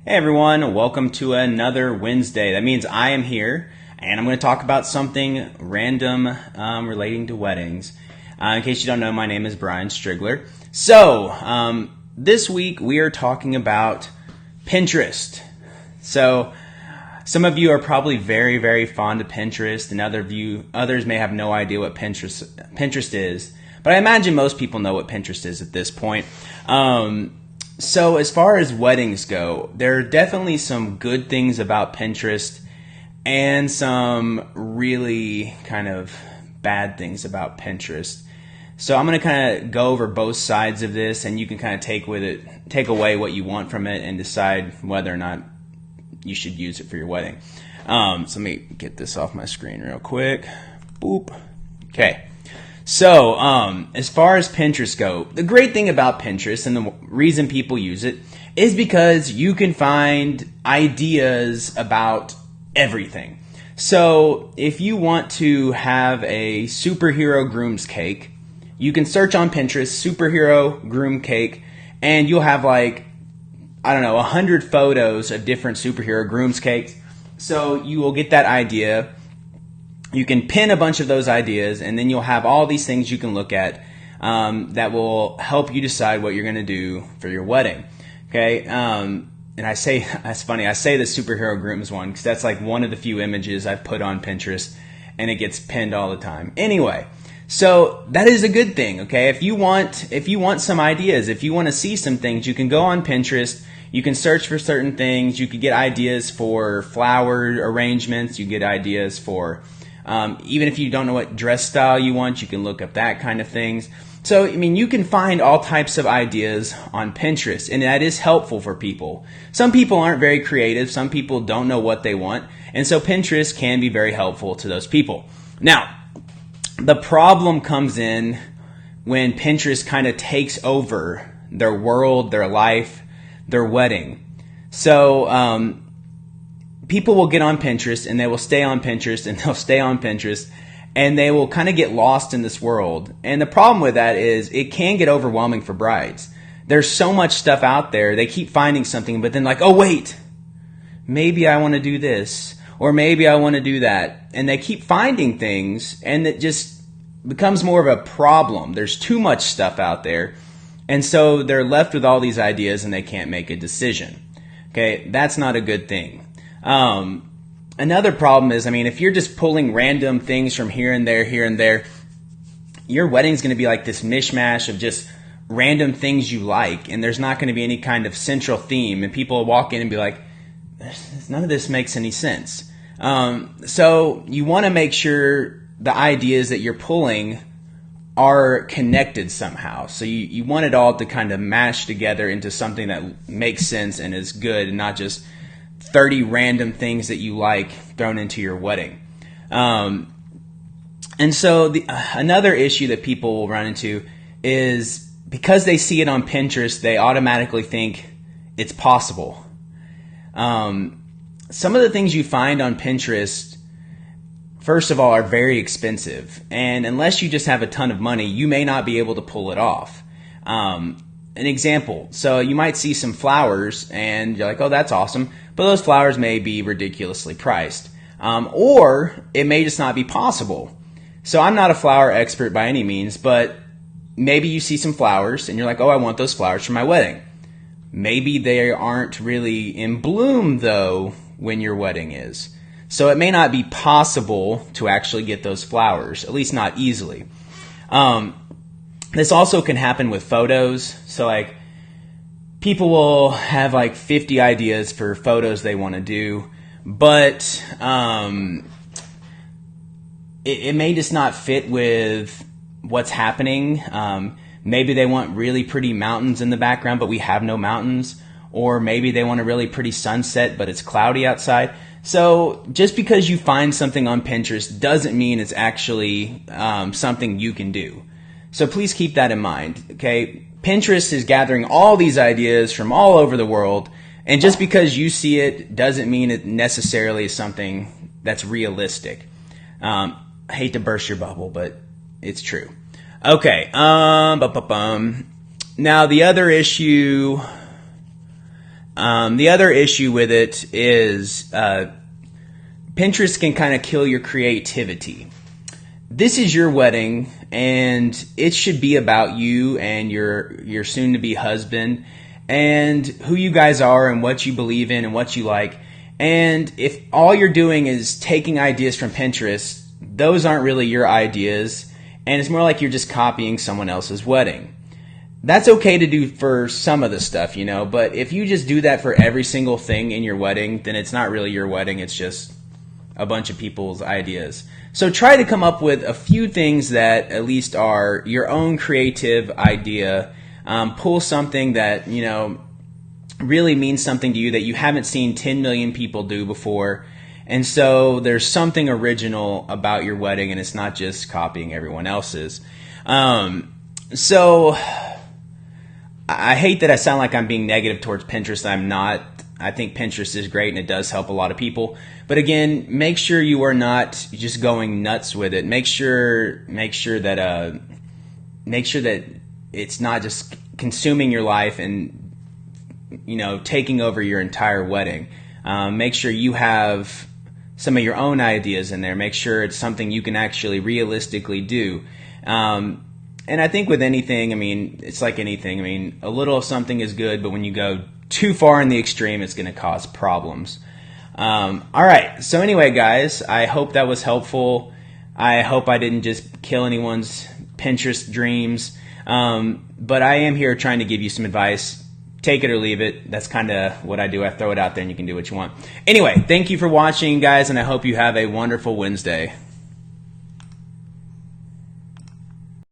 Hey everyone, welcome to another Wednesday. That means I am here and I'm going to talk about something random relating to weddings. In case you don't know, my name is Brian Strigler. So, this week we are talking about Pinterest. So, some of you are probably very, very fond of Pinterest, and others may have no idea what Pinterest is. But I imagine most people know what Pinterest is at this point. So as far as weddings go, there are definitely some good things about Pinterest and some really kind of bad things about Pinterest. So I'm going to kind of go over both sides of this, and you can kind of take away what you want from it and decide whether or not you should use it for your wedding. So let me get this off my screen real quick. Boop. Okay. So, as far as Pinterest go, the great thing about Pinterest and the reason people use it is because you can find ideas about everything. So, if you want to have a superhero groom's cake, you can search on Pinterest, superhero groom cake, and you'll have 100 photos of different superhero groom's cakes. So, you will get that idea. You can pin a bunch of those ideas, and then you'll have all these things you can look at that will help you decide what you're going to do for your wedding. Okay, and that's funny. I say the superhero grooms one because that's like one of the few images I've put on Pinterest, and it gets pinned all the time. Anyway, so that is a good thing. Okay, if you want some ideas, if you want to see some things, you can go on Pinterest. You can search for certain things. You could get ideas for flower arrangements. You get ideas for even if you don't know what dress style you want, you can look up that kind of things. So, you can find all types of ideas on Pinterest, and that is helpful for people. Some people aren't very creative. Some people don't know what they want, and so Pinterest can be very helpful to those people. Now, the problem comes in when Pinterest kind of takes over their world, their life, their wedding. So, people will get on Pinterest and they will stay on Pinterest and they'll stay on Pinterest and they will kind of get lost in this world. And the problem with that is it can get overwhelming for brides. There's so much stuff out there. They keep finding something, but then oh wait, maybe I want to do this or maybe I want to do that. And they keep finding things and it just becomes more of a problem. There's too much stuff out there. And so they're left with all these ideas and they can't make a decision. Okay, that's not a good thing. Another problem is, if you're just pulling random things from here and there, your wedding's going to be like this mishmash of just random things you like, and there's not going to be any kind of central theme, and people will walk in and be like, none of this makes any sense. So you want to make sure the ideas that you're pulling are connected somehow. So you want it all to kind of mash together into something that makes sense and is good, and not just 30 random things that you like thrown into your wedding. And so another issue that people will run into is because they see it on Pinterest, they automatically think it's possible. Some of the things you find on Pinterest, first of all, are very expensive. And unless you just have a ton of money, you may not be able to pull it off. An example, so you might see some flowers and you're like, oh, that's awesome. But those flowers may be ridiculously priced. Or it may just not be possible. So I'm not a flower expert by any means, but maybe you see some flowers and you're like, oh, I want those flowers for my wedding. Maybe they aren't really in bloom, though, when your wedding is. So it may not be possible to actually get those flowers, at least not easily. This also can happen with photos. So people will have 50 ideas for photos they want to do, but it may just not fit with what's happening. Maybe they want really pretty mountains in the background, but we have no mountains. Or maybe they want a really pretty sunset, but it's cloudy outside. So just because you find something on Pinterest doesn't mean it's actually something you can do. So please keep that in mind, okay? Pinterest is gathering all these ideas from all over the world, and just because you see it doesn't mean it necessarily is something that's realistic. I hate to burst your bubble, but it's true. Okay, now the other issue The other issue with it is Pinterest can kind of kill your creativity. This is your wedding, and it should be about you and your soon-to-be husband and who you guys are and what you believe in and what you like. And if all you're doing is taking ideas from Pinterest, those aren't really your ideas, and it's more like you're just copying someone else's wedding. That's okay to do for some of the stuff, but if you just do that for every single thing in your wedding, then it's not really your wedding, it's just a bunch of people's ideas. So try to come up with a few things that at least are your own creative idea. Pull something that, really means something to you that you haven't seen 10 million people do before. And so there's something original about your wedding, and it's not just copying everyone else's. So I hate that I sound like I'm being negative towards Pinterest. I'm not. I think Pinterest is great and it does help a lot of people. But again, make sure you are not just going nuts with it. Make sure that it's not just consuming your life and taking over your entire wedding. Make sure you have some of your own ideas in there. Make sure it's something you can actually realistically do. And I think with anything, it's like anything. A little of something is good, but when you go too far in the extreme, it's going to cause problems. All right. So anyway, guys, I hope that was helpful. I hope I didn't just kill anyone's Pinterest dreams. But I am here trying to give you some advice. Take it or leave it. That's kind of what I do. I throw it out there and you can do what you want. Anyway, thank you for watching, guys, and I hope you have a wonderful Wednesday.